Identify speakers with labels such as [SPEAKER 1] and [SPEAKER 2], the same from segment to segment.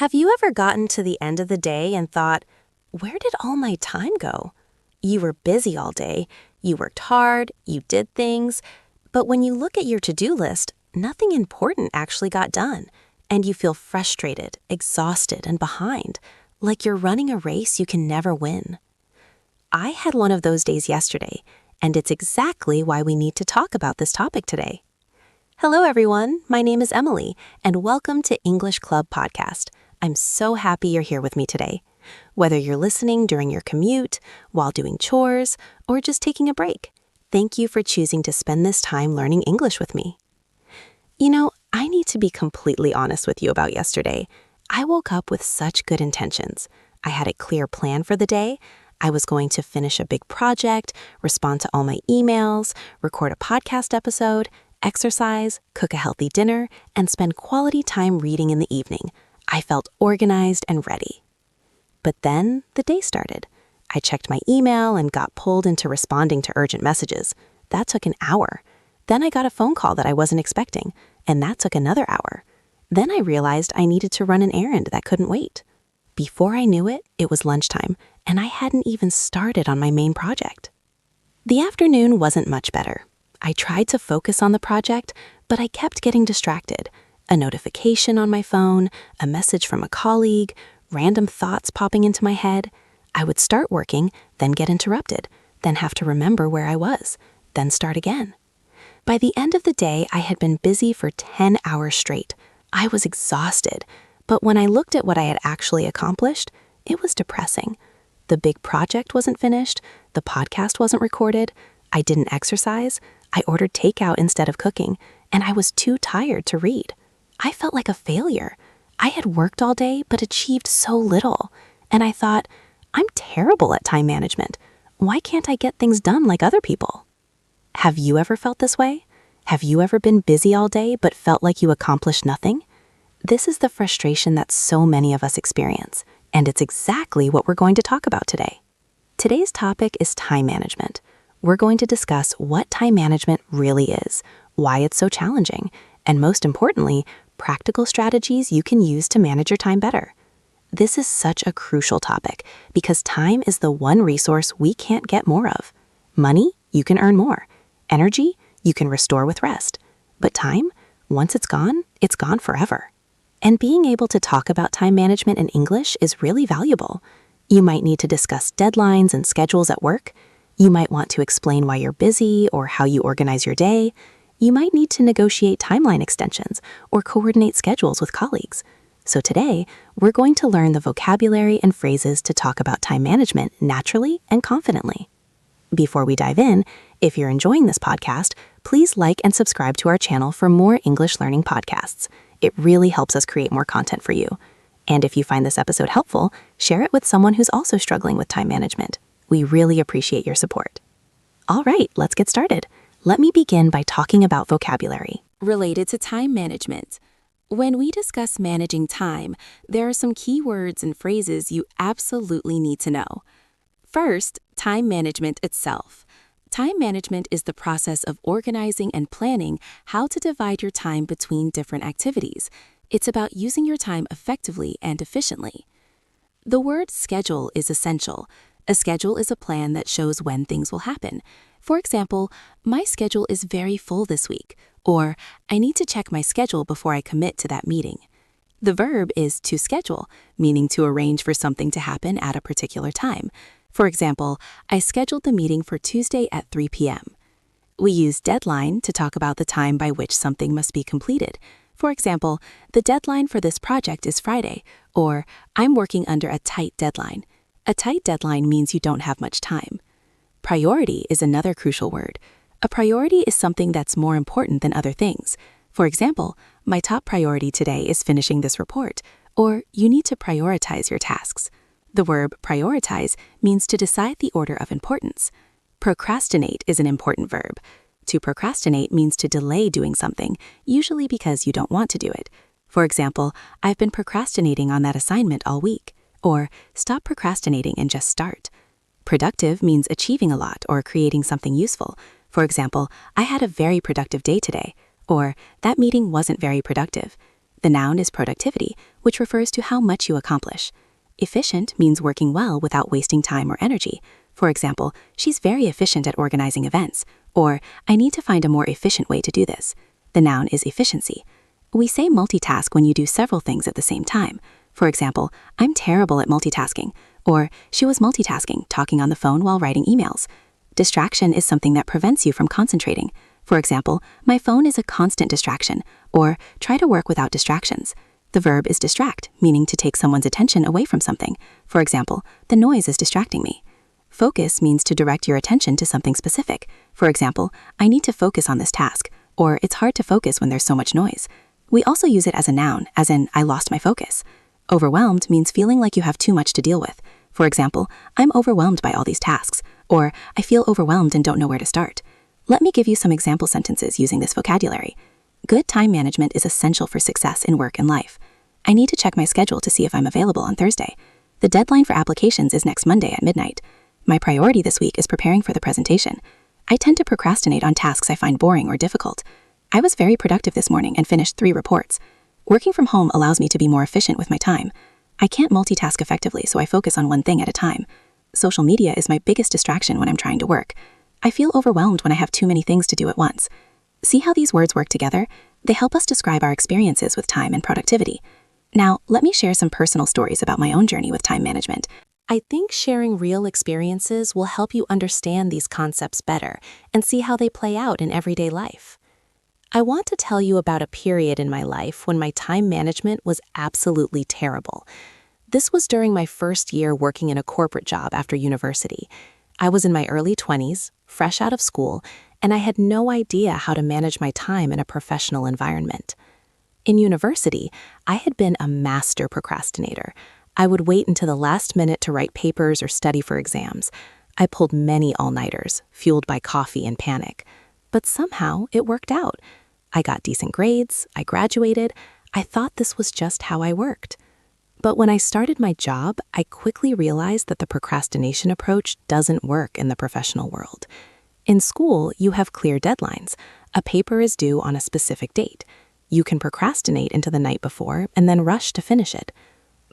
[SPEAKER 1] Have you ever gotten to the end of the day and thought, where did all my time go? You were busy all day, you worked hard, you did things, but when you look at your to-do list, nothing important actually got done, and you feel frustrated, exhausted, and behind, like you're running a race you can never win. I had one of those days yesterday, and it's exactly why we need to talk about this topic today. Hello everyone, my name is Emily, and welcome to English Club Podcast. I'm so happy you're here with me today. Whether you're listening during your commute, while doing chores, or just taking a break, thank you for choosing to spend this time learning English with me. You know, I need to be completely honest with you about yesterday. I woke up with such good intentions. I had a clear plan for the day. I was going to finish a big project, respond to all my emails, record a podcast episode, exercise, cook a healthy dinner, and spend quality time reading in the evening. I felt organized and ready. But then the day started. I checked my email and got pulled into responding to urgent messages. That took an hour. Then I got a phone call that I wasn't expecting, and that took another hour. Then I realized I needed to run an errand that couldn't wait. Before I knew it, it was lunchtime, and I hadn't even started on my main project. The afternoon wasn't much better. I tried to focus on the project, but I kept getting distracted. A notification on my phone, a message from a colleague, random thoughts popping into my head. I would start working, then get interrupted, then have to remember where I was, then start again. By the end of the day, I had been busy for 10 hours straight. I was exhausted, but when I looked at what I had actually accomplished, it was depressing. The big project wasn't finished, the podcast wasn't recorded, I didn't exercise, I ordered takeout instead of cooking, and I was too tired to read. I felt like a failure. I had worked all day but achieved so little, and I thought, I'm terrible at time management. Why can't I get things done like other people? Have you ever felt this way? Have you ever been busy all day but felt like you accomplished nothing? This is the frustration that so many of us experience, and it's exactly what we're going to talk about today. Today's topic is time management. We're going to discuss what time management really is, why it's so challenging, and most importantly, practical strategies you can use to manage your time better. This is such a crucial topic because time is the one resource we can't get more of. Money, you can earn more. Energy, you can restore with rest. But time, once it's gone forever. And being able to talk about time management in English is really valuable. You might need to discuss deadlines and schedules at work. You might want to explain why you're busy or how you organize your day. You might need to negotiate timeline extensions or coordinate schedules with colleagues. So today, we're going to learn the vocabulary and phrases to talk about time management naturally and confidently. Before we dive in, if you're enjoying this podcast, please like and subscribe to our channel for more English learning podcasts. It really helps us create more content for you. And if you find this episode helpful, share it with someone who's also struggling with time management. We really appreciate your support. All right, let's get started. Let me begin by talking about vocabulary.
[SPEAKER 2] Related to time management. When we discuss managing time, there are some key words and phrases you absolutely need to know. First, time management itself. Time management is the process of organizing and planning how to divide your time between different activities. It's about using your time effectively and efficiently. The word schedule is essential. A schedule is a plan that shows when things will happen. For example, my schedule is very full this week, or I need to check my schedule before I commit to that meeting. The verb is to schedule, meaning to arrange for something to happen at a particular time. For example, I scheduled the meeting for Tuesday at 3 p.m. We use deadline to talk about the time by which something must be completed. For example, the deadline for this project is Friday, or I'm working under a tight deadline. A tight deadline means you don't have much time. Priority is another crucial word. A priority is something that's more important than other things. For example, my top priority today is finishing this report, or you need to prioritize your tasks. The verb prioritize means to decide the order of importance. Procrastinate is an important verb. To procrastinate means to delay doing something, usually because you don't want to do it. For example, I've been procrastinating on that assignment all week. Or stop procrastinating and just start. Productive means achieving a lot or creating something useful. For example, I had a very productive day today, or that meeting wasn't very productive. The noun is productivity, which refers to how much you accomplish. Efficient means working well without wasting time or energy. For example, she's very efficient at organizing events, or I need to find a more efficient way to do this. The noun is efficiency. We say multitask when you do several things at the same time. For example, I'm terrible at multitasking, or she was multitasking, talking on the phone while writing emails. Distraction is something that prevents you from concentrating. For example, my phone is a constant distraction, or try to work without distractions. The verb is distract, meaning to take someone's attention away from something. For example, the noise is distracting me. Focus means to direct your attention to something specific. For example, I need to focus on this task, or it's hard to focus when there's so much noise. We also use it as a noun, as in, I lost my focus. Overwhelmed means feeling like you have too much to deal with. For example, I'm overwhelmed by all these tasks, or I feel overwhelmed and don't know where to start. Let me give you some example sentences using this vocabulary. Good time management is essential for success in work and life. I need to check my schedule to see if I'm available on Thursday. The deadline for applications is next Monday at midnight. My priority this week is preparing for the presentation. I tend to procrastinate on tasks I find boring or difficult. I was very productive this morning and finished 3 reports. Working from home allows me to be more efficient with my time. I can't multitask effectively, so I focus on one thing at a time. Social media is my biggest distraction when I'm trying to work. I feel overwhelmed when I have too many things to do at once. See how these words work together? They help us describe our experiences with time and productivity. Now, let me share some personal stories about my own journey with time management.
[SPEAKER 1] I think sharing real experiences will help you understand these concepts better and see how they play out in everyday life. I want to tell you about a period in my life when my time management was absolutely terrible. This was during my first year working in a corporate job after university. I was in my early 20s, fresh out of school, and I had no idea how to manage my time in a professional environment. In university, I had been a master procrastinator. I would wait until the last minute to write papers or study for exams. I pulled many all-nighters, fueled by coffee and panic. But somehow it worked out. I got decent grades, I graduated. I thought this was just how I worked. But when I started my job, I quickly realized that the procrastination approach doesn't work in the professional world. In school, you have clear deadlines. A paper is due on a specific date. You can procrastinate into the night before and then rush to finish it.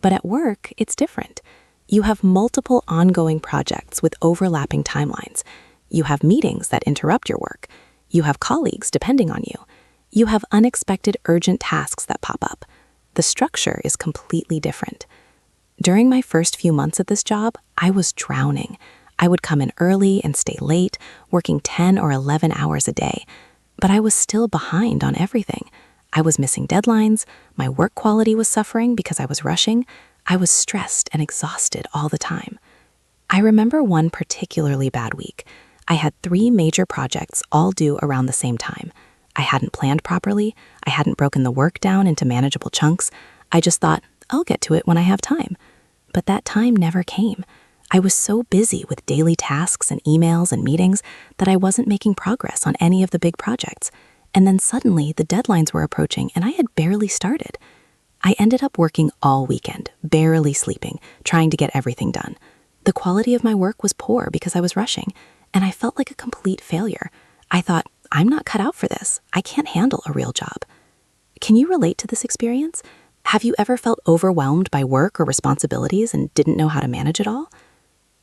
[SPEAKER 1] But at work, it's different. You have multiple ongoing projects with overlapping timelines. You have meetings that interrupt your work. You have colleagues depending on you. You have unexpected urgent tasks that pop up. The structure is completely different. During my first few months at this job, I was drowning. I would come in early and stay late, working 10 or 11 hours a day. But I was still behind on everything. I was missing deadlines, my work quality was suffering because I was rushing, I was stressed and exhausted all the time. I remember one particularly bad week. I had 3 major projects all due around the same time. I hadn't planned properly, I hadn't broken the work down into manageable chunks. I just thought, I'll get to it when I have time. But that time never came. I was so busy with daily tasks and emails and meetings that I wasn't making progress on any of the big projects. And then suddenly the deadlines were approaching and I had barely started. I ended up working all weekend, barely sleeping, trying to get everything done. The quality of my work was poor because I was rushing, and I felt like a complete failure. I thought, I'm not cut out for this. I can't handle a real job. Can you relate to this experience? Have you ever felt overwhelmed by work or responsibilities and didn't know how to manage it all?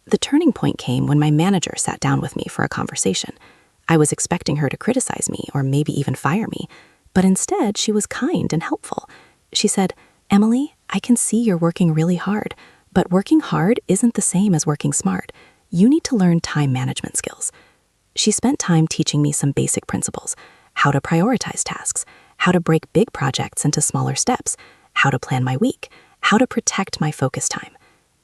[SPEAKER 1] The turning point came when my manager sat down with me for a conversation. I was expecting her to criticize me or maybe even fire me, but instead she was kind and helpful. She said, Emily, I can see you're working really hard, but working hard isn't the same as working smart. You need to learn time management skills. She spent time teaching me some basic principles: how to prioritize tasks, how to break big projects into smaller steps, how to plan my week, how to protect my focus time.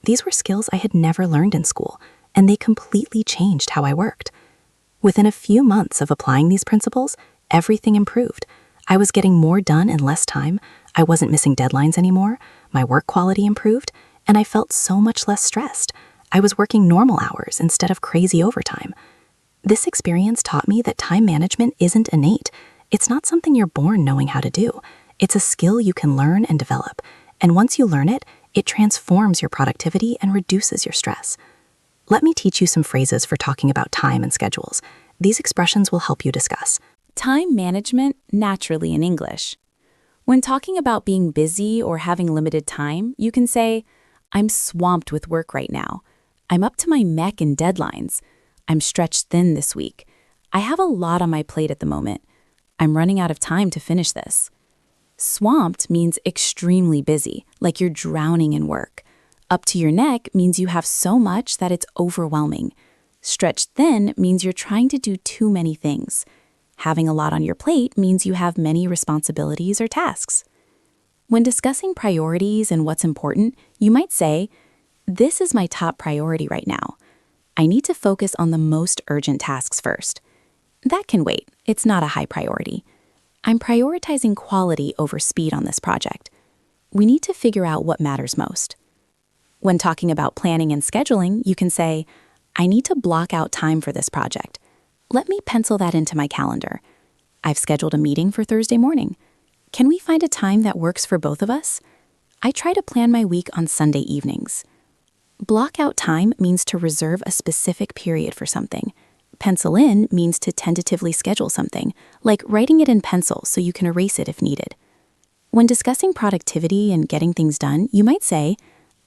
[SPEAKER 1] These were skills I had never learned in school, and they completely changed how I worked. Within a few months of applying these principles, everything improved. I was getting more done in less time, I wasn't missing deadlines anymore, my work quality improved, and I felt so much less stressed. I was working normal hours instead of crazy overtime. This experience taught me that time management isn't innate. It's not something you're born knowing how to do. It's a skill you can learn and develop. And once you learn it, it transforms your productivity and reduces your stress. Let me teach you some phrases for talking about time and schedules. These expressions will help you discuss
[SPEAKER 2] Time management naturally in English. When talking about being busy or having limited time, you can say, I'm swamped with work right now. I'm up to my neck in deadlines. I'm stretched thin this week. I have a lot on my plate at the moment. I'm running out of time to finish this. Swamped means extremely busy, like you're drowning in work. Up to your neck means you have so much that it's overwhelming. Stretched thin means you're trying to do too many things. Having a lot on your plate means you have many responsibilities or tasks. When discussing priorities and what's important, you might say, this is my top priority right now. I need to focus on the most urgent tasks first. That can wait. It's not a high priority. I'm prioritizing quality over speed on this project. We need to figure out what matters most. When talking about planning and scheduling, you can say, I need to block out time for this project. Let me pencil that into my calendar. I've scheduled a meeting for Thursday morning. Can we find a time that works for both of us? I try to plan my week on Sunday evenings. Block out time means to reserve a specific period for something. Pencil in means to tentatively schedule something, like writing it in pencil so you can erase it if needed. When discussing productivity and getting things done, you might say,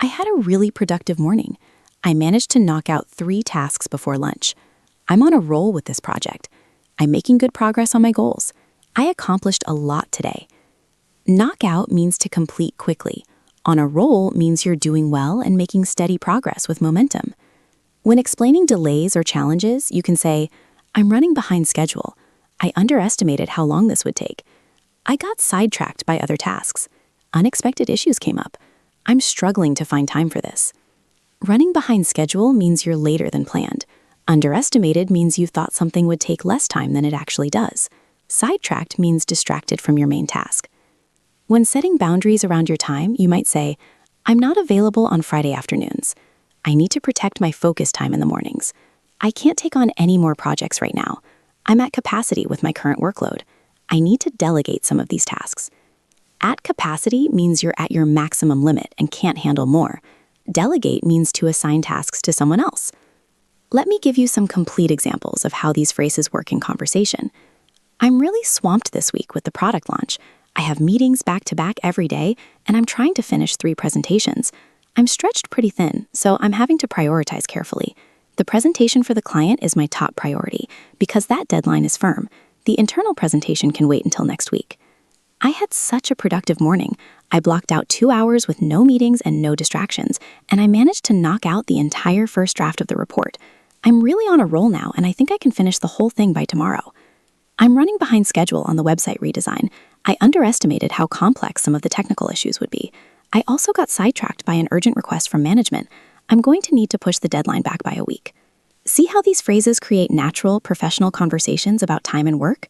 [SPEAKER 2] I had a really productive morning. I managed to knock out 3 tasks before lunch. I'm on a roll with this project. I'm making good progress on my goals. I accomplished a lot today. Knock out means to complete quickly. On a roll means you're doing well and making steady progress with momentum. When explaining delays or challenges, you can say, I'm running behind schedule. I underestimated how long this would take. I got sidetracked by other tasks. Unexpected issues came up. I'm struggling to find time for this. Running behind schedule means you're later than planned. Underestimated means you thought something would take less time than it actually does. Sidetracked means distracted from your main task. When setting boundaries around your time, you might say, I'm not available on Friday afternoons. I need to protect my focus time in the mornings. I can't take on any more projects right now. I'm at capacity with my current workload. I need to delegate some of these tasks. At capacity means you're at your maximum limit and can't handle more. Delegate means to assign tasks to someone else. Let me give you some complete examples of how these phrases work in conversation. I'm really swamped this week with the product launch. I have meetings back to back every day, and I'm trying to finish 3 presentations. I'm stretched pretty thin, so I'm having to prioritize carefully. The presentation for the client is my top priority because that deadline is firm. The internal presentation can wait until next week. I had such a productive morning. I blocked out 2 hours with no meetings and no distractions, and I managed to knock out the entire first draft of the report. I'm really on a roll now, and I think I can finish the whole thing by tomorrow. I'm running behind schedule on the website redesign. I underestimated how complex some of the technical issues would be. I also got sidetracked by an urgent request from management. I'm going to need to push the deadline back by a week. See how these phrases create natural, professional conversations about time and work?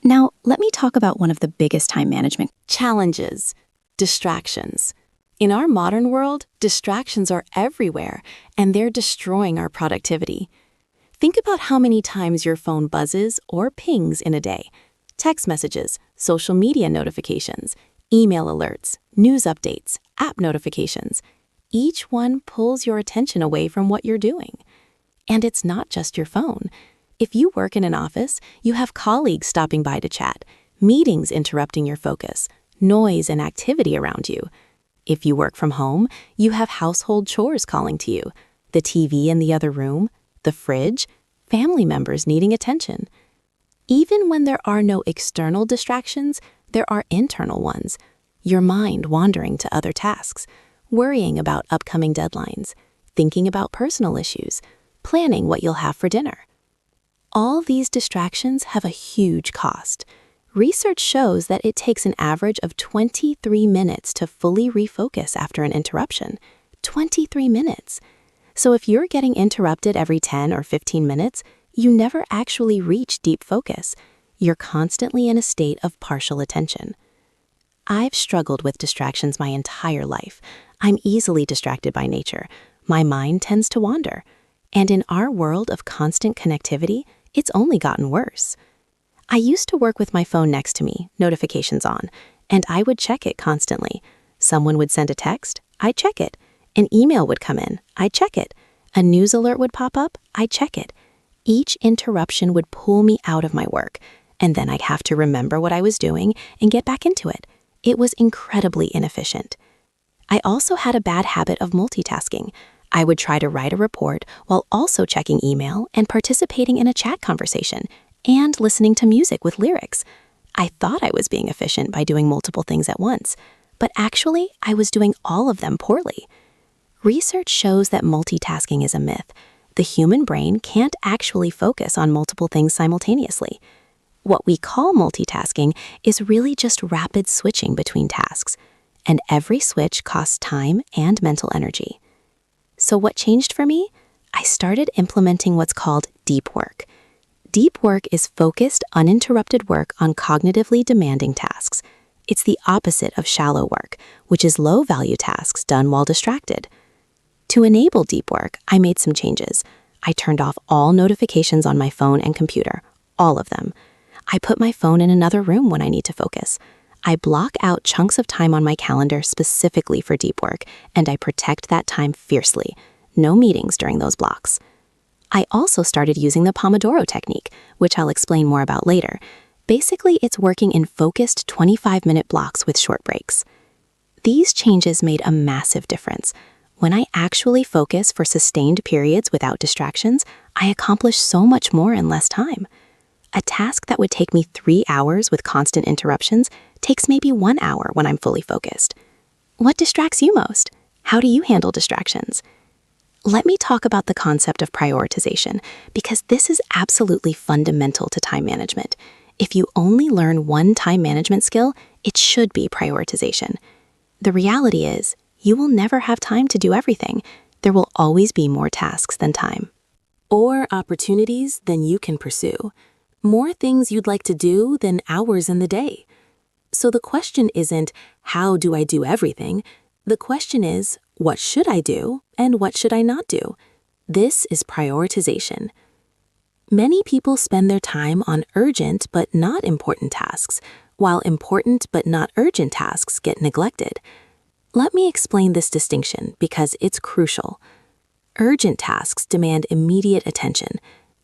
[SPEAKER 2] Now, let me talk about one of the biggest time management
[SPEAKER 1] Challenges. Distractions. In our modern world, distractions are everywhere, and they're destroying our productivity. Think about how many times your phone buzzes or pings in a day. Text messages, social media notifications, email alerts, news updates, app notifications. Each one pulls your attention away from what you're doing. And it's not just your phone. If you work in an office, you have colleagues stopping by to chat, meetings interrupting your focus, noise and activity around you. If you work from home, you have household chores calling to you, the TV in the other room, the fridge, family members needing attention. Even when there are no external distractions, there are internal ones. Your mind wandering to other tasks, worrying about upcoming deadlines, thinking about personal issues, planning what you'll have for dinner. All these distractions have a huge cost. Research shows that it takes an average of 23 minutes to fully refocus after an interruption. 23 minutes. So if you're getting interrupted every 10 or 15 minutes, you never actually reach deep focus. You're constantly in a state of partial attention. I've struggled with distractions my entire life. I'm easily distracted by nature. My mind tends to wander. And in our world of constant connectivity, it's only gotten worse. I used to work with my phone next to me, notifications on, and I would check it constantly. Someone would send a text, I'd check it. An email would come in, I'd check it. A news alert would pop up, I'd check it. Each interruption would pull me out of my work, and then I'd have to remember what I was doing and get back into it. It was incredibly inefficient. I also had a bad habit of multitasking. I would try to write a report while also checking email and participating in a chat conversation and listening to music with lyrics. I thought I was being efficient by doing multiple things at once, but actually I was doing all of them poorly. Research shows that multitasking is a myth. The human brain can't actually focus on multiple things simultaneously. What we call multitasking is really just rapid switching between tasks, and every switch costs time and mental energy. So what changed for me? I started implementing what's called deep work. Deep work is focused, uninterrupted work on cognitively demanding tasks. It's the opposite of shallow work, which is low-value tasks done while distracted. To enable deep work, I made some changes. I turned off all notifications on my phone and computer, all of them. I put my phone in another room when I need to focus. I block out chunks of time on my calendar specifically for deep work, and I protect that time fiercely. No meetings during those blocks. I also started using the Pomodoro technique, which I'll explain more about later. Basically, it's working in focused 25-minute blocks with short breaks. These changes made a massive difference. When I actually focus for sustained periods without distractions, I accomplish so much more in less time. A task that would take me 3 hours with constant interruptions takes maybe 1 hour when I'm fully focused. What distracts you most? How do you handle distractions? Let me talk about the concept of prioritization, because this is absolutely fundamental to time management. If you only learn one time management skill, it should be prioritization. The reality is, you will never have time to do everything. There will always be more tasks than time.
[SPEAKER 2] Or opportunities than you can pursue. More things you'd like to do than hours in the day. So the question isn't, how do I do everything? The question is, what should I do and what should I not do? This is prioritization. Many people spend their time on urgent but not important tasks, while important but not urgent tasks get neglected. Let me explain this distinction because it's crucial. Urgent tasks demand immediate attention.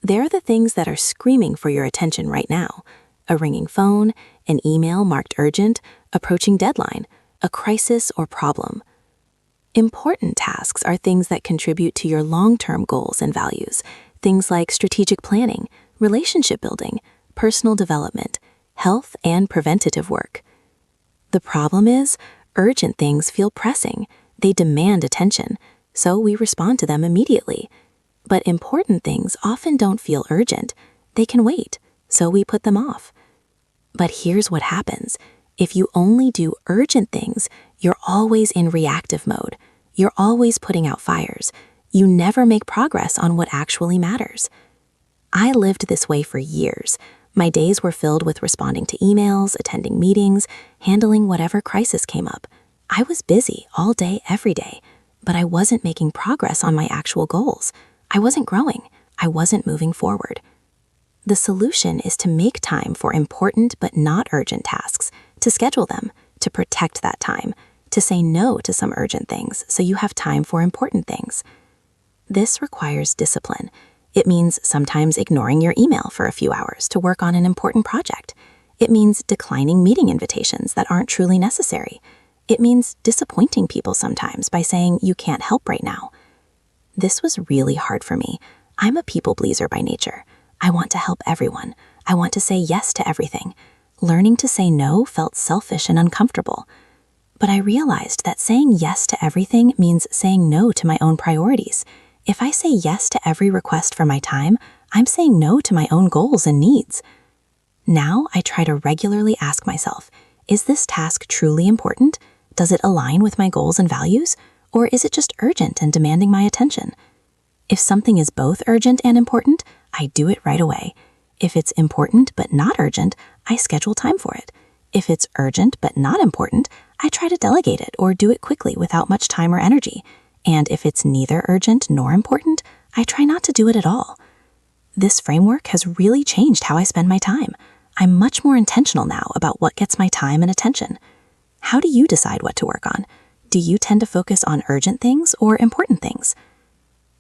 [SPEAKER 2] They're the things that are screaming for your attention right now. A ringing phone, an email marked urgent, approaching deadline, a crisis or problem. Important tasks are things that contribute to your long-term goals and values, things like strategic planning, relationship building, personal development, health, and preventative work. The problem is, urgent things feel pressing. They demand attention, so we respond to them immediately. But important things often don't feel urgent. They can wait, so we put them off. But here's what happens. If you only do urgent things, you're always in reactive mode. You're always putting out fires. You never make progress on what actually matters. I lived this way for years. My days were filled with responding to emails, attending meetings, handling whatever crisis came up. I was busy all day, every day, but I wasn't making progress on my actual goals. I wasn't growing. I wasn't moving forward. The solution is to make time for important but not urgent tasks, to schedule them, to protect that time, to say no to some urgent things so you have time for important things. This requires discipline. It means sometimes ignoring your email for a few hours to work on an important project. It means declining meeting invitations that aren't truly necessary. It means disappointing people sometimes by saying you can't help right now. This was really hard for me. I'm a people pleaser by nature. I want to help everyone. I want to say yes to everything. Learning to say no felt selfish and uncomfortable. But I realized that saying yes to everything means saying no to my own priorities. If I say yes to every request for my time, I'm saying no to my own goals and needs. Now I try to regularly ask myself, is this task truly important? Does it align with my goals and values? Or is it just urgent and demanding my attention? If something is both urgent and important, I do it right away. If it's important but not urgent, I schedule time for it. If it's urgent but not important, I try to delegate it or do it quickly without much time or energy. And if it's neither urgent nor important, I try not to do it at all. This framework has really changed how I spend my time. I'm much more intentional now about what gets my time and attention. How do you decide what to work on? Do you tend to focus on urgent things or important things?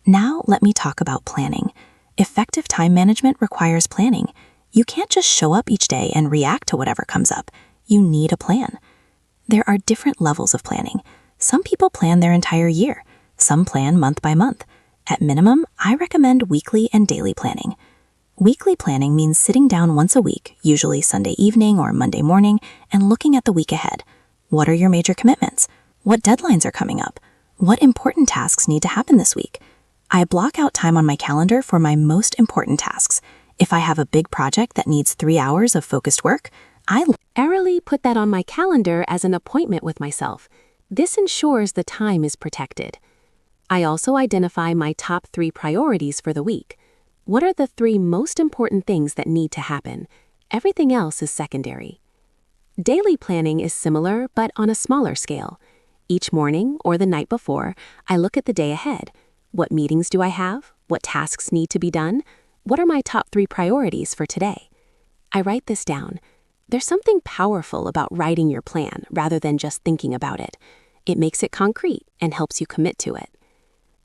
[SPEAKER 2] Now let me talk about planning. Effective time management requires planning. You can't just show up each day and react to whatever comes up. You need a plan.
[SPEAKER 1] There are different levels of planning. Some people plan their entire year. Some plan month by month. At minimum, I recommend weekly and daily planning. Weekly planning means sitting down once a week, usually Sunday evening or Monday morning, and looking at the week ahead. What are your major commitments? What deadlines are coming up? What important tasks need to happen this week? I block out time on my calendar for my most important tasks. If I have a big project that needs 3 hours of focused work, I
[SPEAKER 2] Airily put that on my calendar as an appointment with myself. This ensures the time is protected. I also identify my top 3 priorities for the week. What are the 3 most important things that need to happen? Everything else is secondary. Daily planning is similar, but on a smaller scale. Each morning or the night before, I look at the day ahead. What meetings do I have? What tasks need to be done? What are my top 3 priorities for today? I write this down. There's something powerful about writing your plan rather than just thinking about it. It makes it concrete and helps you commit to it.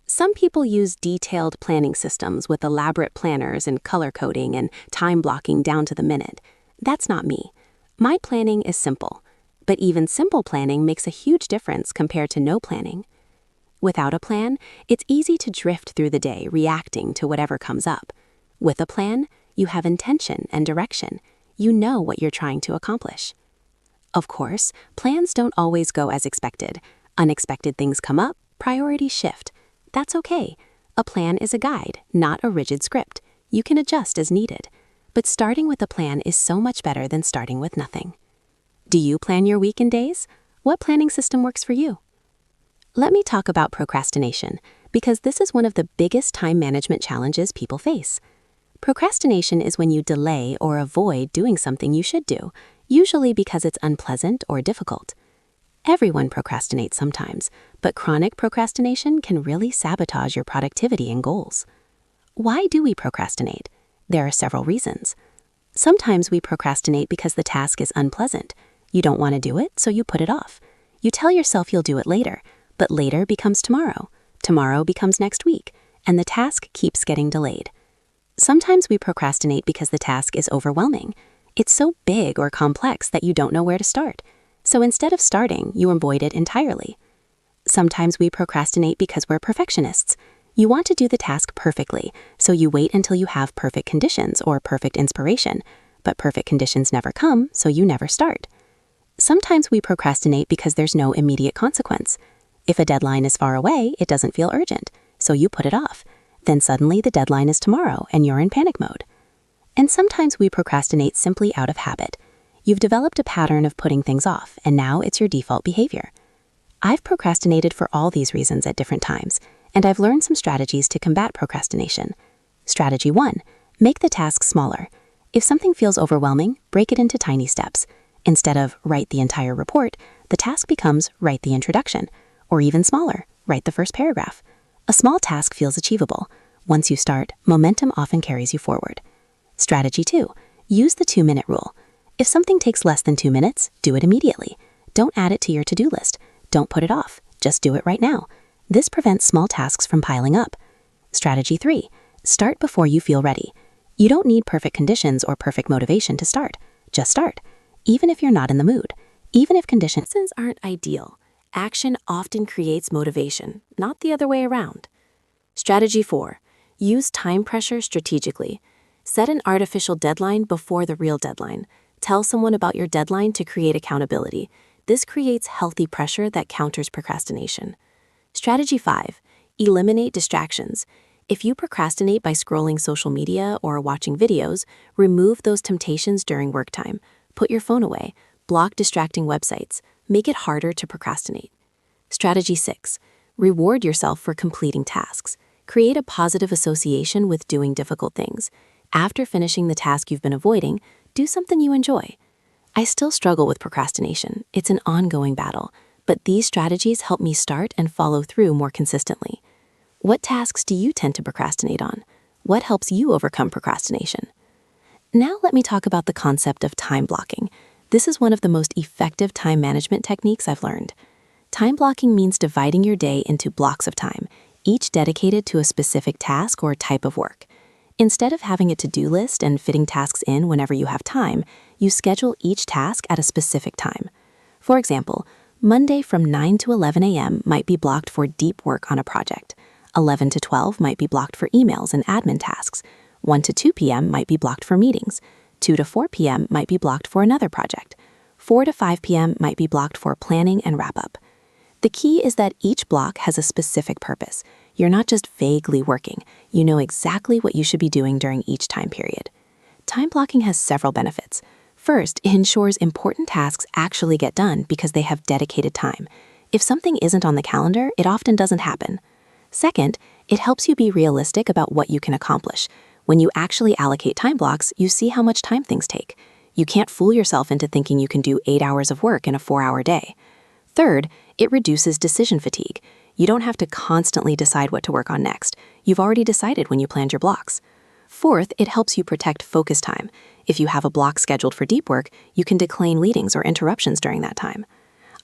[SPEAKER 2] Some people use detailed planning systems with elaborate planners and color coding and time blocking down to the minute. That's not me. My planning is simple, but even simple planning makes a huge difference compared to no planning. Without a plan, it's easy to drift through the day reacting to whatever comes up. With a plan, you have intention and direction. You know what you're trying to accomplish. Of course, plans don't always go as expected. Unexpected things come up, priorities shift. That's okay. A plan is a guide, not a rigid script. You can adjust as needed. But starting with a plan is so much better than starting with nothing. Do you plan your week and days? What planning system works for you? Let me talk about procrastination, because this is one of the biggest time management challenges people face. Procrastination is when you delay or avoid doing something you should do, usually because it's unpleasant or difficult. Everyone procrastinates sometimes, but chronic procrastination can really sabotage your productivity and goals. Why do we procrastinate? There are several reasons. Sometimes we procrastinate because the task is unpleasant. You don't want to do it, so you put it off. You tell yourself you'll do it later, but later becomes tomorrow. Tomorrow becomes next week, and the task keeps getting delayed. Sometimes we procrastinate because the task is overwhelming. It's so big or complex that you don't know where to start. So instead of starting, you avoid it entirely. Sometimes we procrastinate because we're perfectionists. You want to do the task perfectly, so you wait until you have perfect conditions or perfect inspiration, but perfect conditions never come, so you never start. Sometimes we procrastinate because there's no immediate consequence. If a deadline is far away, it doesn't feel urgent, so you put it off. Then suddenly the deadline is tomorrow and you're in panic mode. And sometimes we procrastinate simply out of habit. You've developed a pattern of putting things off, and now it's your default behavior. I've procrastinated for all these reasons at different times, and I've learned some strategies to combat procrastination. Strategy 1. Make the task smaller. If something feels overwhelming, break it into tiny steps. Instead of write the entire report, the task becomes write the introduction, or even smaller, write the first paragraph. A small task feels achievable. Once you start, momentum often carries you forward. Strategy 2. Use the 2-minute rule. If something takes less than 2 minutes, do it immediately. Don't add it to your to-do list. Don't put it off. Just do it right now. This prevents small tasks from piling up. Strategy 3. Start before you feel ready. You don't need perfect conditions or perfect motivation to start. Just start, even if you're not in the mood. Even if conditions aren't ideal, action often creates motivation, not the other way around. Strategy 4. Use time pressure strategically. Set an artificial deadline before the real deadline. Tell someone about your deadline to create accountability. This creates healthy pressure that counters procrastination. Strategy 5. Eliminate distractions. If you procrastinate by scrolling social media or watching videos, remove those temptations during work time. Put your phone away. Block distracting websites. Make it harder to procrastinate. Strategy 6. Reward yourself for completing tasks. Create a positive association with doing difficult things. After finishing the task you've been avoiding, do something you enjoy. I still struggle with procrastination. It's an ongoing battle, but these strategies help me start and follow through more consistently. What tasks do you tend to procrastinate on? What helps you overcome procrastination? Now let me talk about the concept of time blocking. This is one of the most effective time management techniques I've learned. Time blocking means dividing your day into blocks of time, each dedicated to a specific task or type of work. Instead of having a to-do list and fitting tasks in whenever you have time, you schedule each task at a specific time.
[SPEAKER 1] For example, Monday from 9 to 11 a.m. might be blocked for deep work on a project. 11 to 12 might be blocked for emails and admin tasks. 1 to 2 p.m. might be blocked for meetings. 2 to 4 p.m. might be blocked for another project. 4 to 5 p.m. might be blocked for planning and wrap-up. The key is that each block has a specific purpose. You're not just vaguely working. You know exactly what you should be doing during each time period. Time blocking has several benefits. First, it ensures important tasks actually get done because they have dedicated time. If something isn't on the calendar, it often doesn't happen. Second, it helps you be realistic about what you can accomplish. When you actually allocate time blocks, you see how much time things take. You can't fool yourself into thinking you can do 8 hours of work in a 4-hour day. Third, it reduces decision fatigue. You don't have to constantly decide what to work on next. You've already decided when you planned your blocks. Fourth, it helps you protect focus time. If you have a block scheduled for deep work, you can decline meetings or interruptions during that time.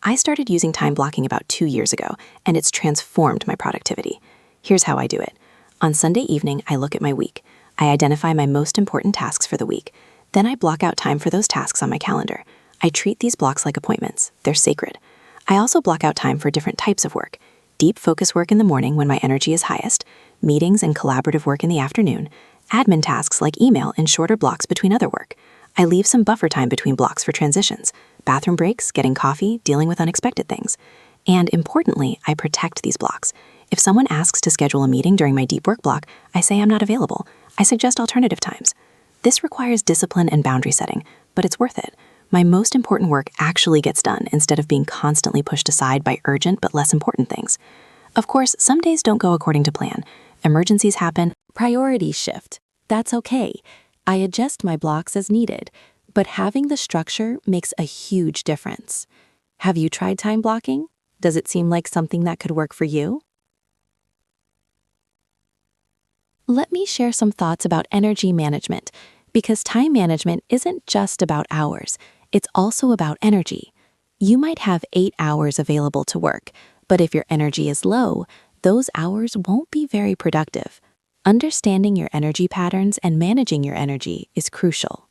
[SPEAKER 1] I started using time blocking about 2 years ago, and it's transformed my productivity. Here's how I do it. On Sunday evening, I look at my week. I identify my most important tasks for the week. Then I block out time for those tasks on my calendar. I treat these blocks like appointments. They're sacred. I also block out time for different types of work. Deep focus work in the morning when my energy is highest, meetings and collaborative work in the afternoon, admin tasks like email in shorter blocks between other work. I leave some buffer time between blocks for transitions, bathroom breaks, getting coffee, dealing with unexpected things. And importantly, I protect these blocks. If someone asks to schedule a meeting during my deep work block, I say I'm not available. I suggest alternative times. This requires discipline and boundary setting, but it's worth it. My most important work actually gets done instead of being constantly pushed aside by urgent but less important things. Of course, some days don't go according to plan. Emergencies happen. Priorities shift. That's okay. I adjust my blocks as needed, but having the structure makes a huge difference. Have you tried time blocking? Does it seem like something that could work for you? Let me share some thoughts about energy management, because time management isn't just about hours. It's also about energy. You might have 8 hours available to work, but if your energy is low, those hours won't be very productive. Understanding your energy patterns and managing your energy is crucial.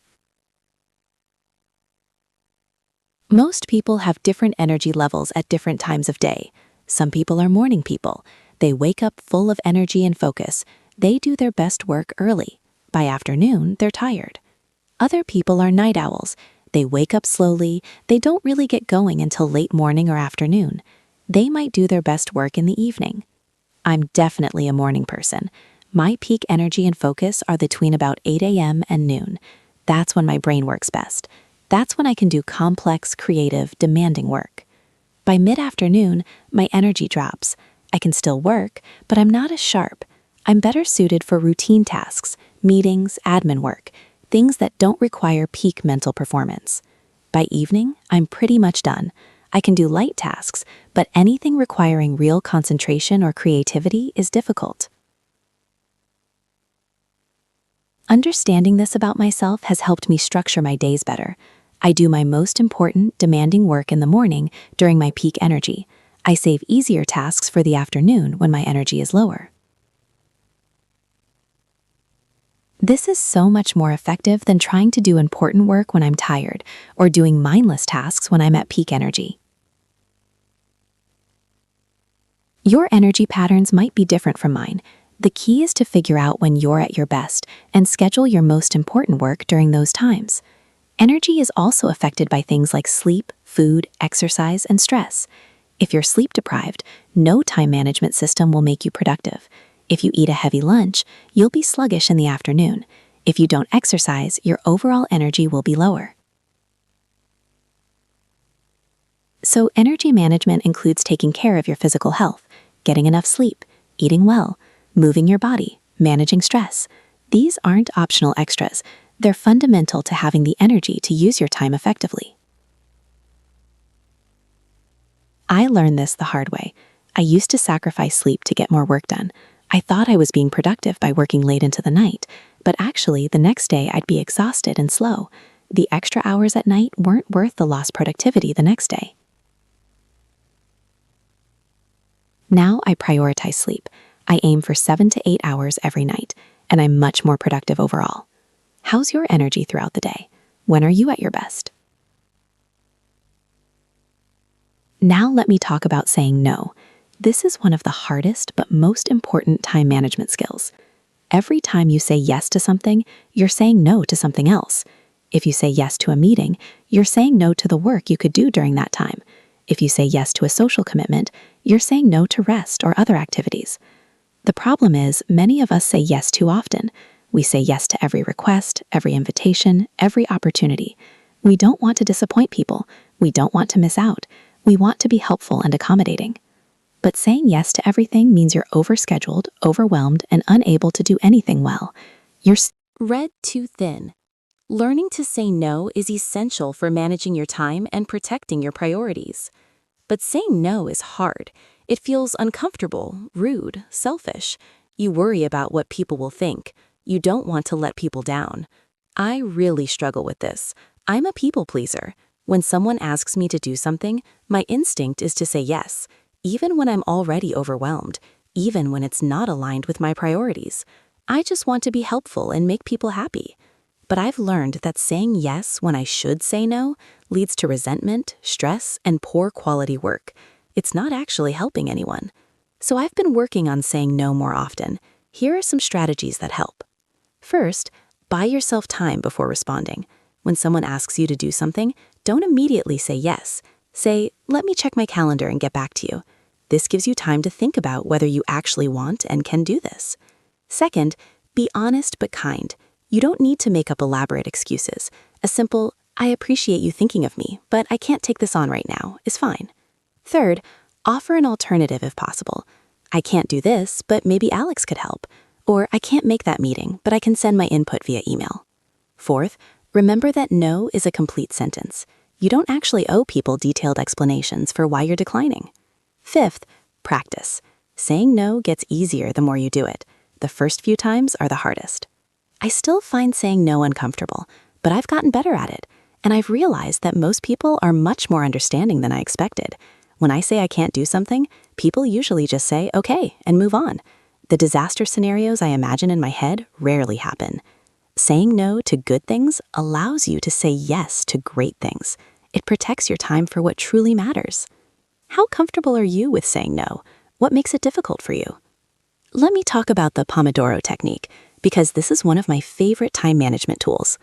[SPEAKER 1] Most people have different energy levels at different times of day. Some people are morning people. They wake up full of energy and focus. They do their best work early. By afternoon, they're tired. Other people are night owls. They wake up slowly. They don't really get going until late morning or afternoon. They might do their best work in the evening. I'm definitely a morning person. My peak energy and focus are between about 8 a.m. and noon. That's when my brain works best. That's when I can do complex, creative, demanding work. By mid-afternoon, my energy drops. I can still work, but I'm not as sharp. I'm better suited for routine tasks, meetings, admin work, things that don't require peak mental performance. By evening, I'm pretty much done. I can do light tasks, but anything requiring real concentration or creativity is difficult. Understanding this about myself has helped me structure my days better. I do my most important, demanding work in the morning during my peak energy. I save easier tasks for the afternoon when my energy is lower. This is so much more effective than trying to do important work when I'm tired or doing mindless tasks when I'm at peak energy. Your energy patterns might be different from mine. The key is to figure out when you're at your best and schedule your most important work during those times. Energy is also affected by things like sleep, food, exercise, and stress. If you're sleep deprived, no time management system will make you productive. If you eat a heavy lunch, you'll be sluggish in the afternoon. If you don't exercise, your overall energy will be lower. So energy management includes taking care of your physical health, getting enough sleep, eating well, moving your body, managing stress. These aren't optional extras. They're fundamental to having the energy to use your time effectively. I learned this the hard way. I used to sacrifice sleep to get more work done. I thought I was being productive by working late into the night, but actually the next day I'd be exhausted and slow. The extra hours at night weren't worth the lost productivity the next day. Now I prioritize sleep. I aim for 7 to 8 hours every night, and I'm much more productive overall. How's your energy throughout the day? When are you at your best?
[SPEAKER 2] Now let me talk about saying no. This is one of the hardest but most important time management skills. Every time you say yes to something, you're saying no to something else. If you say yes to a meeting, you're saying no to the work you could do during that time. If you say yes to a social commitment, you're saying no to rest or other activities. The problem is, many of us say yes too often. We say yes to every request, every invitation, every opportunity. We don't want to disappoint people. We don't want to miss out. We want to be helpful and accommodating. But saying yes to everything means you're overscheduled, overwhelmed, and unable to do anything well. You're
[SPEAKER 1] Read too thin. Learning to say no is essential for managing your time and protecting your priorities. But saying no is hard. It feels uncomfortable, rude, selfish. You worry about what people will think. You don't want to let people down. I really struggle with this. I'm a people pleaser. When someone asks me to do something, my instinct is to say yes, even when I'm already overwhelmed, even when it's not aligned with my priorities. I just want to be helpful and make people happy. But I've learned that saying yes when I should say no leads to resentment, stress, and poor quality work. It's not actually helping anyone. So I've been working on saying no more often. Here are some strategies that help. First, buy yourself time before responding. When someone asks you to do something, don't immediately say yes. Say, "Let me check my calendar and get back to you." This gives you time to think about whether you actually want and can do this. Second, be honest but kind. You don't need to make up elaborate excuses. A simple, "I appreciate you thinking of me, but I can't take this on right now," is fine. Third, offer an alternative if possible. "I can't do this, but maybe Alex could help." Or, "I can't make that meeting, but I can send my input via email." Fourth, remember that no is a complete sentence. You don't actually owe people detailed explanations for why you're declining. Fifth, practice. Saying no gets easier the more you do it. The first few times are the hardest. I still find saying no uncomfortable, but I've gotten better at it, and I've realized that most people are much more understanding than I expected. When I say I can't do something, people usually just say, "Okay," and move on. The disaster scenarios I imagine in my head rarely happen. Saying no to good things allows you to say yes to great things. It protects your time for what truly matters. How comfortable are you with saying no? What makes it difficult for you? Let me talk about the Pomodoro technique, because this is one of my favorite time management tools.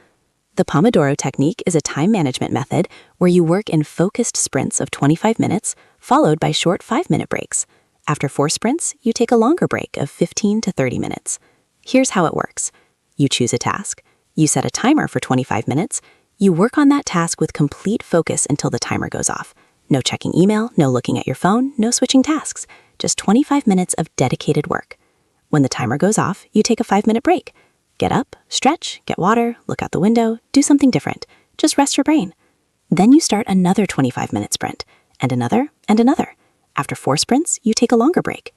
[SPEAKER 1] The Pomodoro technique is a time management method where you work in focused sprints of 25 minutes, followed by short 5-minute breaks. After 4 sprints, you take a longer break of 15 to 30 minutes. Here's how it works. You choose a task. You set a timer for 25 minutes. You work on that task with complete focus until the timer goes off. No checking email, no looking at your phone, no switching tasks. Just 25 minutes of dedicated work. When the timer goes off, you take a 5-minute break. Get up, stretch, get water, look out the window, do something different. Just rest your brain. Then you start another 25-minute sprint, and another, and another. After 4 sprints, you take a longer break.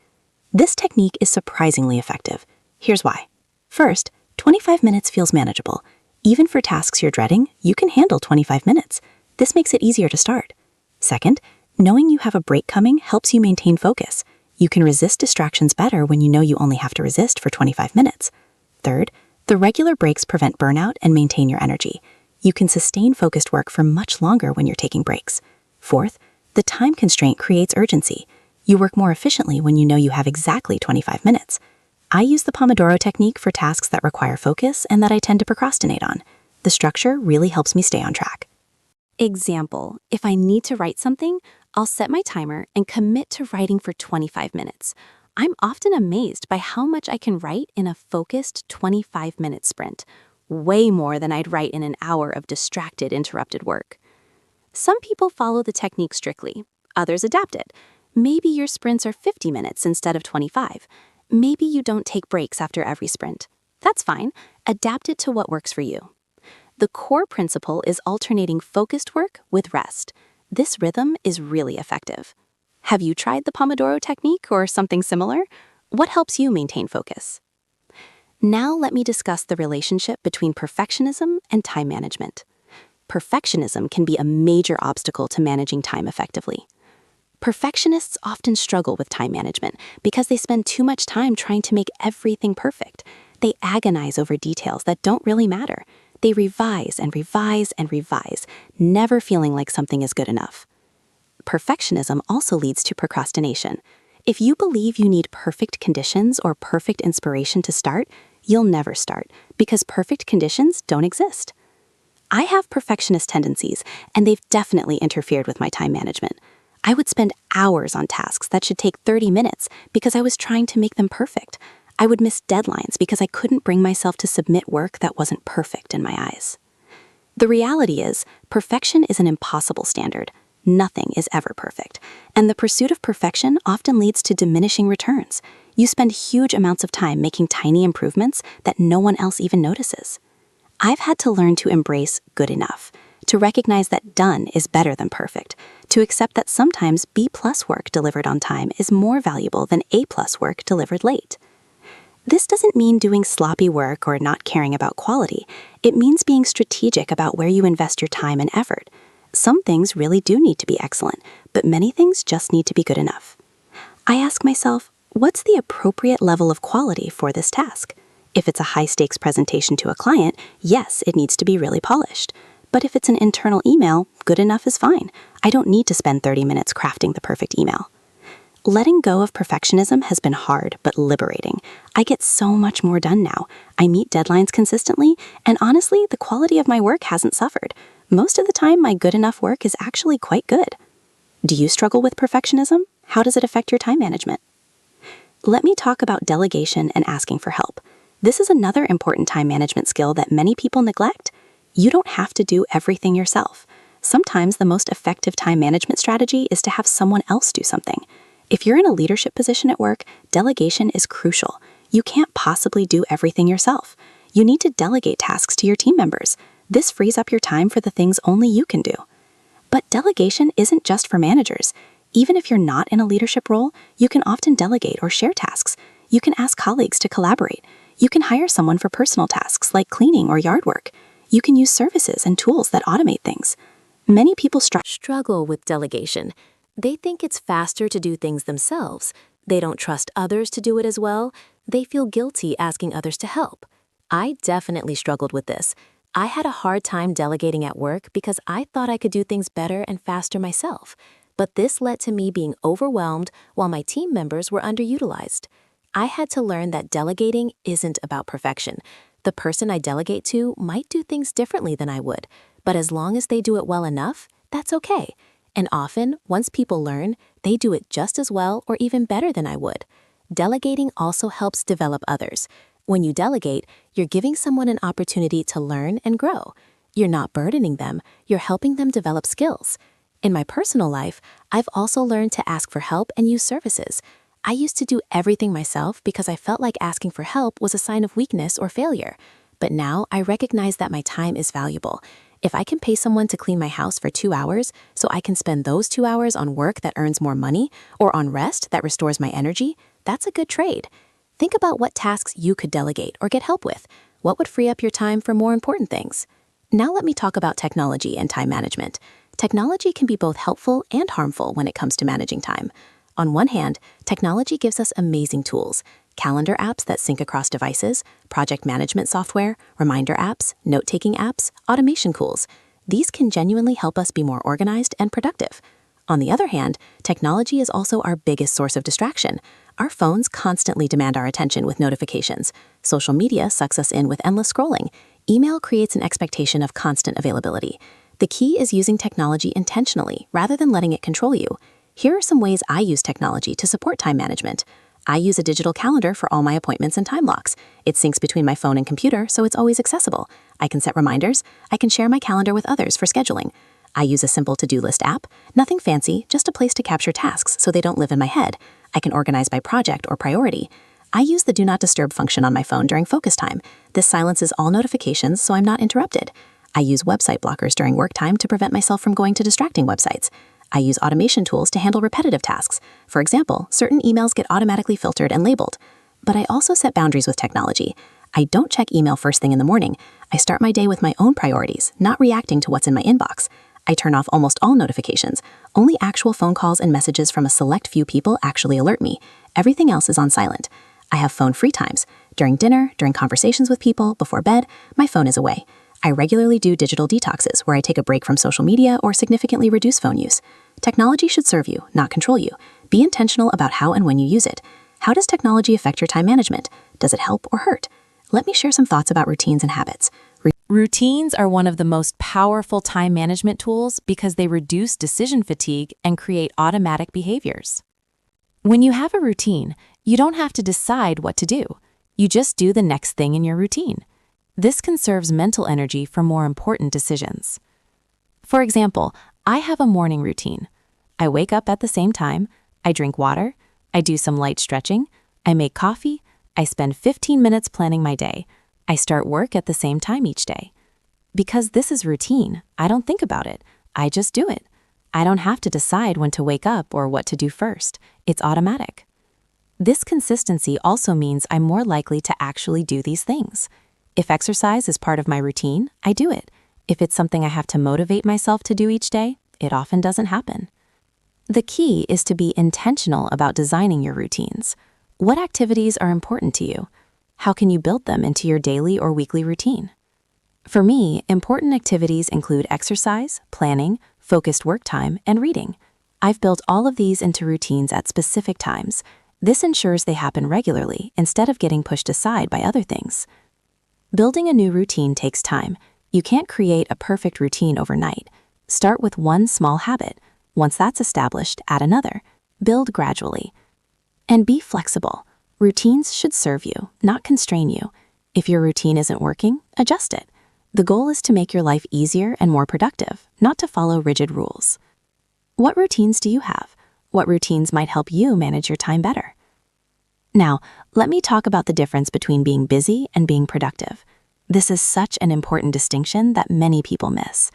[SPEAKER 1] This technique is surprisingly effective. Here's why. First, 25 minutes feels manageable. Even for tasks you're dreading, you can handle 25 minutes. This makes it easier to start. Second, knowing you have a break coming helps you maintain focus. You can resist distractions better when you know you only have to resist for 25 minutes. Third, the regular breaks prevent burnout and maintain your energy. You can sustain focused work for much longer when you're taking breaks. Fourth, the time constraint creates urgency. You work more efficiently when you know you have exactly 25 minutes. I use the Pomodoro technique for tasks that require focus and that I tend to procrastinate on. The structure really helps me stay on track. Example, if I need to write something, I'll set my timer and commit to writing for 25 minutes. I'm often amazed by how much I can write in a focused 25-minute sprint, way more than I'd write in an hour of distracted, interrupted work. Some people follow the technique strictly, others adapt it. Maybe your sprints are 50 minutes instead of 25. Maybe you don't take breaks after every sprint. That's fine. Adapt it to what works for you. The core principle is alternating focused work with rest. This rhythm is really effective. Have you tried the Pomodoro technique or something similar? What helps you maintain focus? Now let me discuss the relationship between perfectionism and time management. Perfectionism can be a major obstacle to managing time effectively. Perfectionists often struggle with time management because they spend too much time trying to make everything perfect. They agonize over details that don't really matter. They revise and revise and revise, never feeling like something is good enough. perfectionism also leads to procrastination. If you believe you need perfect conditions or perfect inspiration to start, you'll never start because perfect conditions don't exist. I have perfectionist tendencies, and they've definitely interfered with my time management. I would spend hours on tasks that should take 30 minutes because I was trying to make them perfect. I would miss deadlines because I couldn't bring myself to submit work that wasn't perfect in my eyes. The reality is, perfection is an impossible standard. Nothing is ever perfect, and the pursuit of perfection often leads to diminishing returns. You spend huge amounts of time making tiny improvements that no one else even notices. I've had to learn to embrace good enough, to recognize that done is better than perfect, to accept that sometimes B-plus work delivered on time is more valuable than A-plus work delivered late. This doesn't mean doing sloppy work or not caring about quality. It means being strategic about where you invest your time and effort. Some things really do need to be excellent, but many things just need to be good enough. I ask myself, what's the appropriate level of quality for this task? If it's a high-stakes presentation to a client, yes, it needs to be really polished. But if it's an internal email, good enough is fine. I don't need to spend 30 minutes crafting the perfect email. Letting go of perfectionism has been hard but liberating. I get so much more done now. I meet deadlines consistently, and honestly, the quality of my work hasn't suffered. Most of the time, my good enough work is actually quite good. Do you struggle with perfectionism? How does it affect your time management? Let me talk about delegation and asking for help. This is another important time management skill that many people neglect. You don't have to do everything yourself. Sometimes the most effective time management strategy is to have someone else do something. If you're in a leadership position at work, delegation is crucial. You can't possibly do everything yourself. You need to delegate tasks to your team members. This frees up your time for the things only you can do. But delegation isn't just for managers. Even if you're not in a leadership role, you can often delegate or share tasks. You can ask colleagues to collaborate. You can hire someone for personal tasks like cleaning or yard work. You can use services and tools that automate things. Many people
[SPEAKER 2] struggle with delegation. They think it's faster to do things themselves. They don't trust others to do it as well. They feel guilty asking others to help. I definitely struggled with this. I had a hard time delegating at work because I thought I could do things better and faster myself. But this led to me being overwhelmed while my team members were underutilized. I had to learn that delegating isn't about perfection. The person I delegate to might do things differently than I would, but as long as they do it well enough, that's okay. And often, once people learn, they do it just as well or even better than I would. Delegating also helps develop others. When you delegate, you're giving someone an opportunity to learn and grow. You're not burdening them, you're helping them develop skills. In my personal life, I've also learned to ask for help and use services. I used to do everything myself because I felt like asking for help was a sign of weakness or failure. But now I recognize that my time is valuable. If I can pay someone to clean my house for 2 hours so I can spend those 2 hours on work that earns more money or on rest that restores my energy, that's a good trade. Think about what tasks you could delegate or get help with. What would free up your time for more important things? Now let me talk about technology and time management. Technology can be both helpful and harmful when it comes to managing time. On one hand, technology gives us amazing tools. Calendar apps that sync across devices, project management software, reminder apps, note-taking apps, automation tools. These can genuinely help us be more organized and productive. On the other hand, technology is also our biggest source of distraction. Our phones constantly demand our attention with notifications. Social media sucks us in with endless scrolling. Email creates an expectation of constant availability. The key is using technology intentionally rather than letting it control you. Here are some ways I use technology to support time management. I use a digital calendar for all my appointments and time blocks. It syncs between my phone and computer, so it's always accessible. I can set reminders. I can share my calendar with others for scheduling. I use a simple to-do list app. Nothing fancy, just a place to capture tasks so they don't live in my head. I can organize by project or priority. I use the Do Not Disturb function on my phone during focus time. This silences all notifications so I'm not interrupted. I use website blockers during work time to prevent myself from going to distracting websites. I use automation tools to handle repetitive tasks. For example, certain emails get automatically filtered and labeled. But I also set boundaries with technology. I don't check email first thing in the morning. I start my day with my own priorities, not reacting to what's in my inbox. I turn off almost all notifications. Only actual phone calls and messages from a select few people actually alert me. Everything else is on silent. I have phone-free times. During dinner, during conversations with people, before bed, my phone is away.
[SPEAKER 3] I regularly do digital detoxes where I take a break from social media or significantly reduce phone use. Technology should serve you, not control you. Be intentional about how and when you use it. How does technology affect your time management? Does it help or hurt? Let me share some thoughts about routines and habits.
[SPEAKER 2] Routines are one of the most powerful time management tools because they reduce decision fatigue and create automatic behaviors. When you have a routine, you don't have to decide what to do. You just do the next thing in your routine. This conserves mental energy for more important decisions. For example, I have a morning routine. I wake up at the same time, I drink water, I do some light stretching, I make coffee, I spend 15 minutes planning my day. I start work at the same time each day. Because this is routine, I don't think about it. I just do it. I don't have to decide when to wake up or what to do first. It's automatic. This consistency also means I'm more likely to actually do these things. If exercise is part of my routine, I do it. If it's something I have to motivate myself to do each day, it often doesn't happen. The key is to be intentional about designing your routines. What activities are important to you? How can you build them into your daily or weekly routine? For me, important activities include exercise, planning, focused work time, and reading. I've built all of these into routines at specific times. This ensures they happen regularly instead of getting pushed aside by other things. Building a new routine takes time. You can't create a perfect routine overnight. Start with one small habit. Once that's established, add another. Build gradually. And be flexible. Routines should serve you, not constrain you. If your routine isn't working, adjust it. The goal is to make your life easier and more productive, not to follow rigid rules. What routines do you have? What routines might help you manage your time better? Now, let me talk about the difference between being busy and being productive. This is such an important distinction that many people miss.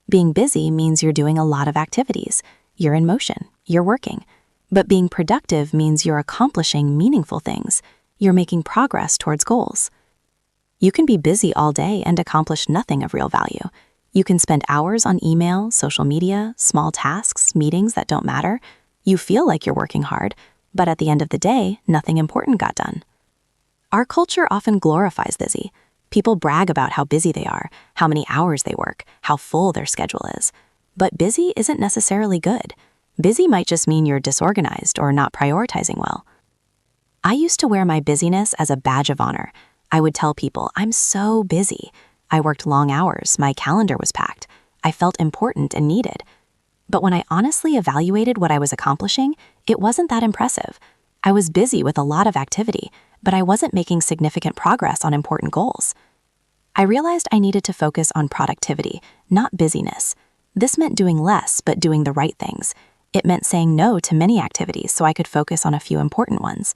[SPEAKER 2] Being busy means you're doing a lot of activities. You're in motion. You're working. But being productive means you're accomplishing meaningful things. You're making progress towards goals. You can be busy all day and accomplish nothing of real value. You can spend hours on email, social media, small tasks, meetings that don't matter. You feel like you're working hard, but at the end of the day, nothing important got done. Our culture often glorifies busy. People brag about how busy they are, how many hours they work, how full their schedule is. But busy isn't necessarily good. Busy might just mean you're disorganized or not prioritizing well. I used to wear my busyness as a badge of honor. I would tell people, I'm so busy. I worked long hours, my calendar was packed. I felt important and needed. But when I honestly evaluated what I was accomplishing, it wasn't that impressive. I was busy with a lot of activity, but I wasn't making significant progress on important goals. I realized I needed to focus on productivity, not busyness. This meant doing less, but doing the right things. It meant saying no to many activities so I could focus on a few important ones.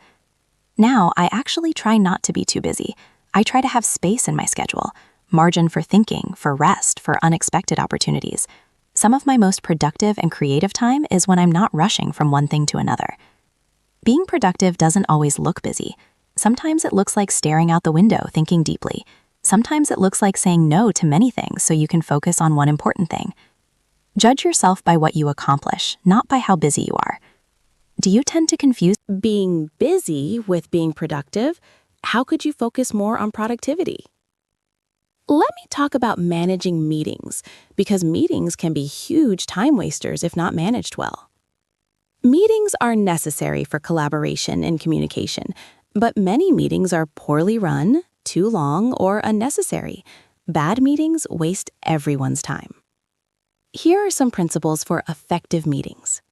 [SPEAKER 2] Now, I actually try not to be too busy. I try to have space in my schedule, margin for thinking, for rest, for unexpected opportunities. Some of my most productive and creative time is when I'm not rushing from one thing to another. Being productive doesn't always look busy. Sometimes it looks like staring out the window, thinking deeply. Sometimes it looks like saying no to many things so you can focus on one important thing. Judge yourself by what you accomplish, not by how busy you are. Do you tend to confuse
[SPEAKER 1] Being busy with being productive? How could you focus more on productivity? Let me talk about managing meetings, because meetings can be huge time wasters if not managed well. Meetings are necessary for collaboration and communication, but many meetings are poorly run, too long, or unnecessary. Bad meetings waste everyone's time. Here are some principles for effective meetings.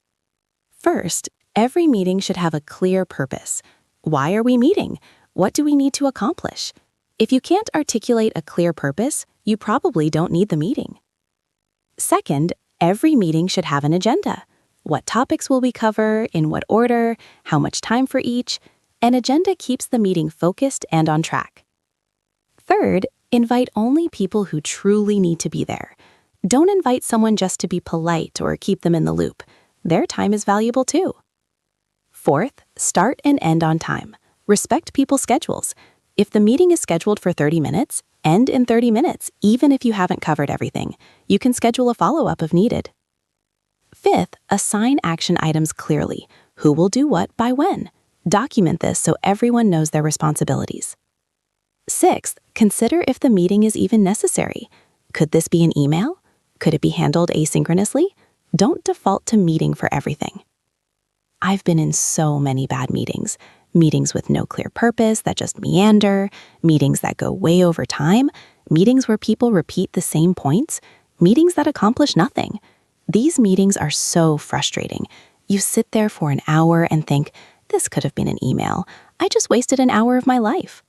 [SPEAKER 1] First, every meeting should have a clear purpose. Why are we meeting? What do we need to accomplish? If you can't articulate a clear purpose, you probably don't need the meeting. Second, every meeting should have an agenda. What topics will we cover, in what order, how much time for each? An agenda keeps the meeting focused and on track. Third, invite only people who truly need to be there. Don't invite someone just to be polite or keep them in the loop. Their time is valuable too. Fourth, start and end on time. Respect people's schedules. If the meeting is scheduled for 30 minutes, end in 30 minutes, even if you haven't covered everything. You can schedule a follow-up if needed. Fifth, assign action items clearly. Who will do what by when? Document this so everyone knows their responsibilities. Sixth, consider if the meeting is even necessary. Could this be an email? Could it be handled asynchronously? Don't default to meeting for everything. I've been in so many bad meetings. Meetings with no clear purpose that just meander, meetings that go way over time, meetings where people repeat the same points, meetings that accomplish nothing. These meetings are so frustrating. You sit there for an hour and think, this could have been an email. I just wasted an hour of my life.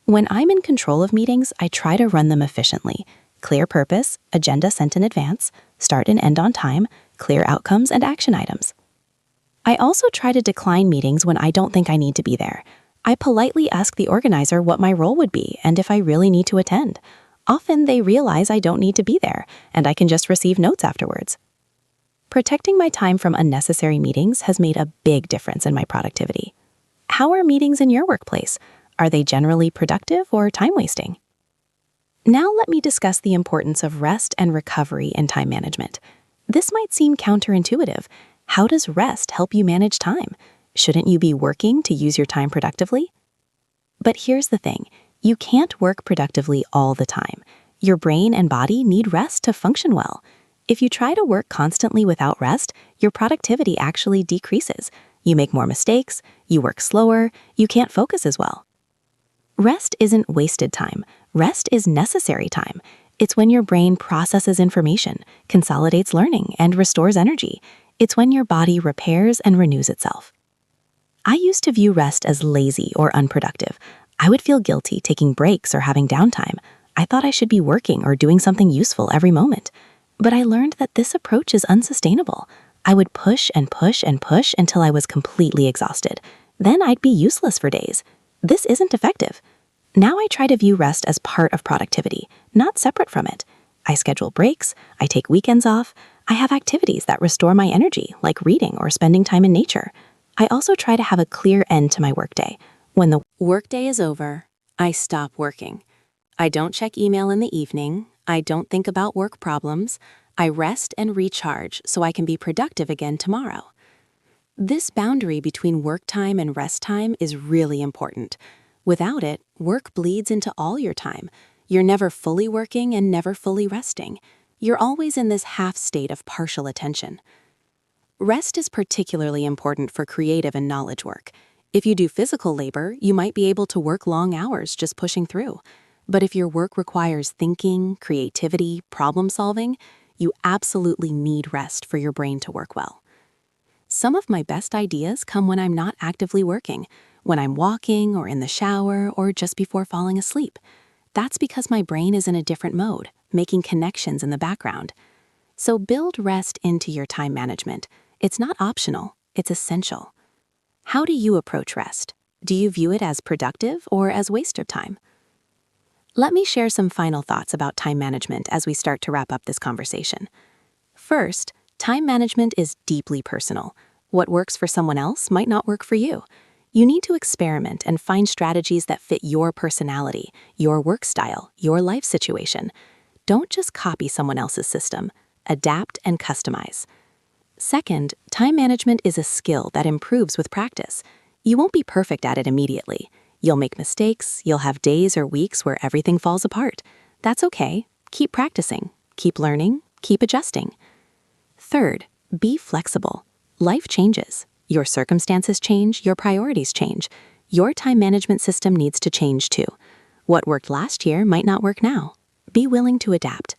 [SPEAKER 1] When I'm in control of meetings, I try to run them efficiently. Clear purpose, agenda sent in advance, start and end on time, clear outcomes and action items. I also try to decline meetings when I don't think I need to be there. I politely ask the organizer what my role would be and if I really need to attend. Often they realize I don't need to be there and I can just receive notes afterwards. Protecting my time from unnecessary meetings has made a big difference in my productivity. How are meetings in your workplace? Are they generally productive or time-wasting? Now let me discuss the importance of rest and recovery in time management. This might seem counterintuitive. How does rest help you manage time? Shouldn't you be working to use your time productively? But here's the thing, you can't work productively all the time. Your brain and body need rest to function well. If you try to work constantly without rest, your productivity actually decreases. You make more mistakes, you work slower, you can't focus as well. Rest isn't wasted time. Rest is necessary time. It's when your brain processes information, consolidates learning, and restores energy. It's when your body repairs and renews itself. I used to view rest as lazy or unproductive. I would feel guilty taking breaks or having downtime. I thought I should be working or doing something useful every moment. But I learned that this approach is unsustainable. I would push and push and push until I was completely exhausted. Then I'd be useless for days. This isn't effective. Now I try to view rest as part of productivity, not separate from it. I schedule breaks, I take weekends off, I have activities that restore my energy, like reading or spending time in nature. I also try to have a clear end to my workday. When the workday is over, I stop working. I don't check email in the evening, I don't think about work problems, I rest and recharge so I can be productive again tomorrow. This boundary between work time and rest time is really important. Without it, work bleeds into all your time. You're never fully working and never fully resting. You're always in this half state of partial attention. Rest is particularly important for creative and knowledge work. If you do physical labor, you might be able to work long hours just pushing through. But if your work requires thinking, creativity, problem solving, you absolutely need rest for your brain to work well. Some of my best ideas come when I'm not actively working, when I'm walking or in the shower or just before falling asleep. That's because my brain is in a different mode, making connections in the background. So build rest into your time management. It's not optional, it's essential. How do you approach rest? Do you view it as productive or as waste of time? Let me share some final thoughts about time management as we start to wrap up this conversation. First, time management is deeply personal. What works for someone else might not work for you. You need to experiment and find strategies that fit your personality, your work style, your life situation. Don't just copy someone else's system. Adapt and customize. Second, time management is a skill that improves with practice. You won't be perfect at it immediately. You'll make mistakes, you'll have days or weeks where everything falls apart. That's okay. Keep practicing, keep learning, keep adjusting. Third, be flexible. Life changes. Your circumstances change, your priorities change. Your time management system needs to change too. What worked last year might not work now. Be willing to adapt.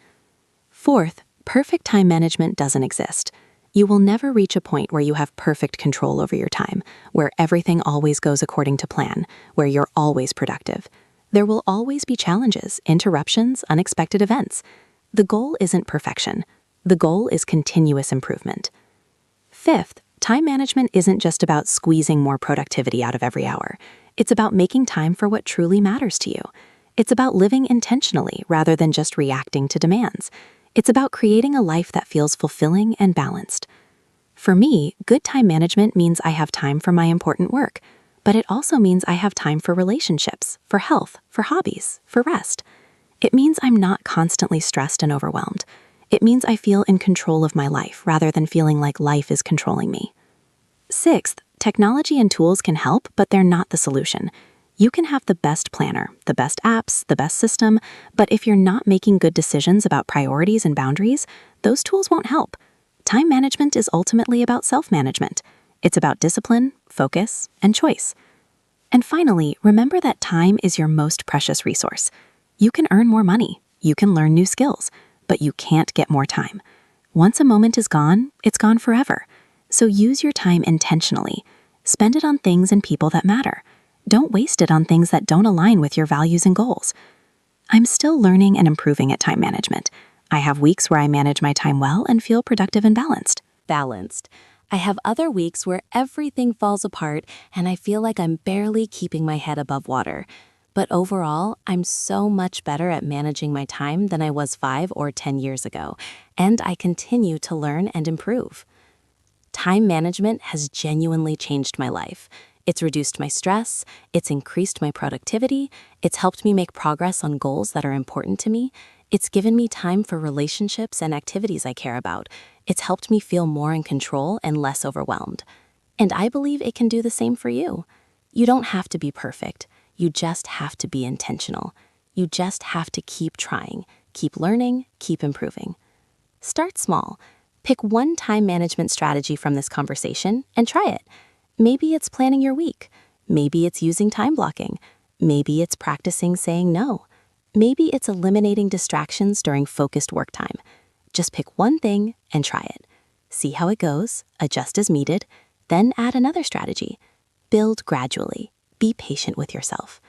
[SPEAKER 1] Fourth, perfect time management doesn't exist. You will never reach a point where you have perfect control over your time, where everything always goes according to plan, where you're always productive. There will always be challenges, interruptions, unexpected events. The goal isn't perfection. The goal is continuous improvement. Fifth, time management isn't just about squeezing more productivity out of every hour. It's about making time for what truly matters to you. It's about living intentionally rather than just reacting to demands. It's about creating a life that feels fulfilling and balanced. For me, good time management means I have time for my important work, but it also means I have time for relationships, for health, for hobbies, for rest. It means I'm not constantly stressed and overwhelmed. It means I feel in control of my life rather than feeling like life is controlling me. Sixth, technology and tools can help, but they're not the solution.
[SPEAKER 3] You can have the best planner, the best apps, the best system, but if you're not making good decisions about priorities and boundaries, those tools won't help. Time management is ultimately about self-management. It's about discipline, focus, and choice. And finally, remember that time is your most precious resource. You can earn more money, you can learn new skills, but you can't get more time. Once a moment is gone, it's gone forever. So use your time intentionally. Spend it on things and people that matter. Don't waste it on things that don't align with your values and goals. I'm still learning and improving at time management. I have weeks where I manage my time well and feel productive and balanced.
[SPEAKER 2] I have other weeks where everything falls apart and I feel like I'm barely keeping my head above water. But overall, I'm so much better at managing my time than I was 5 or 10 years ago, and I continue to learn and improve. Time management has genuinely changed my life. It's reduced my stress, it's increased my productivity, it's helped me make progress on goals that are important to me, it's given me time for relationships and activities I care about, it's helped me feel more in control and less overwhelmed. And I believe it can do the same for you. You don't have to be perfect, you just have to be intentional. You just have to keep trying, keep learning, keep improving. Start small. Pick one time management strategy from this conversation and try it. Maybe it's planning your week. Maybe it's using time blocking. Maybe it's practicing saying no. Maybe it's eliminating distractions during focused work time. Just pick one thing and try it. See how it goes, adjust as needed, then add another strategy. Build gradually. Be patient with yourself.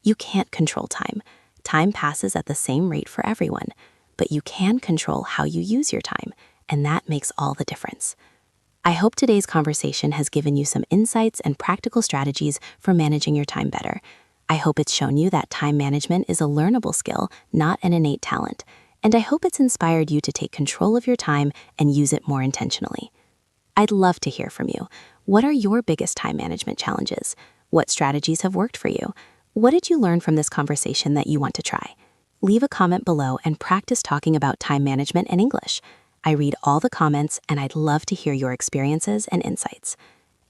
[SPEAKER 2] You can't control time. Time passes at the same rate for everyone, but you can control how you use your time, and that makes all the difference. I hope today's conversation has given you some insights and practical strategies for managing your time better. I hope it's shown you that time management is a learnable skill, not an innate talent. And I hope it's inspired you to take control of your time and use it more intentionally. I'd love to hear from you. What are your biggest time management challenges? What strategies have worked for you? What did you learn from this conversation that you want to try? Leave a comment below and practice talking about time management in English. I read all the comments and I'd love to hear your experiences and insights.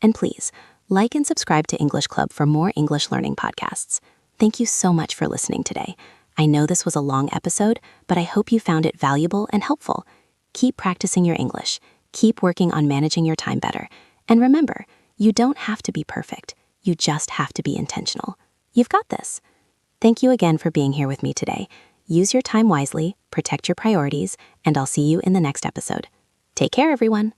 [SPEAKER 2] And please, like and subscribe to English Club for more English learning podcasts. Thank you so much for listening today. I know this was a long episode, but I hope you found it valuable and helpful. Keep practicing your English. Keep working on managing your time better. And remember, you don't have to be perfect. You just have to be intentional. You've got this. Thank you again for being here with me today. Use your time wisely, protect your priorities, and I'll see you in the next episode. Take care, everyone.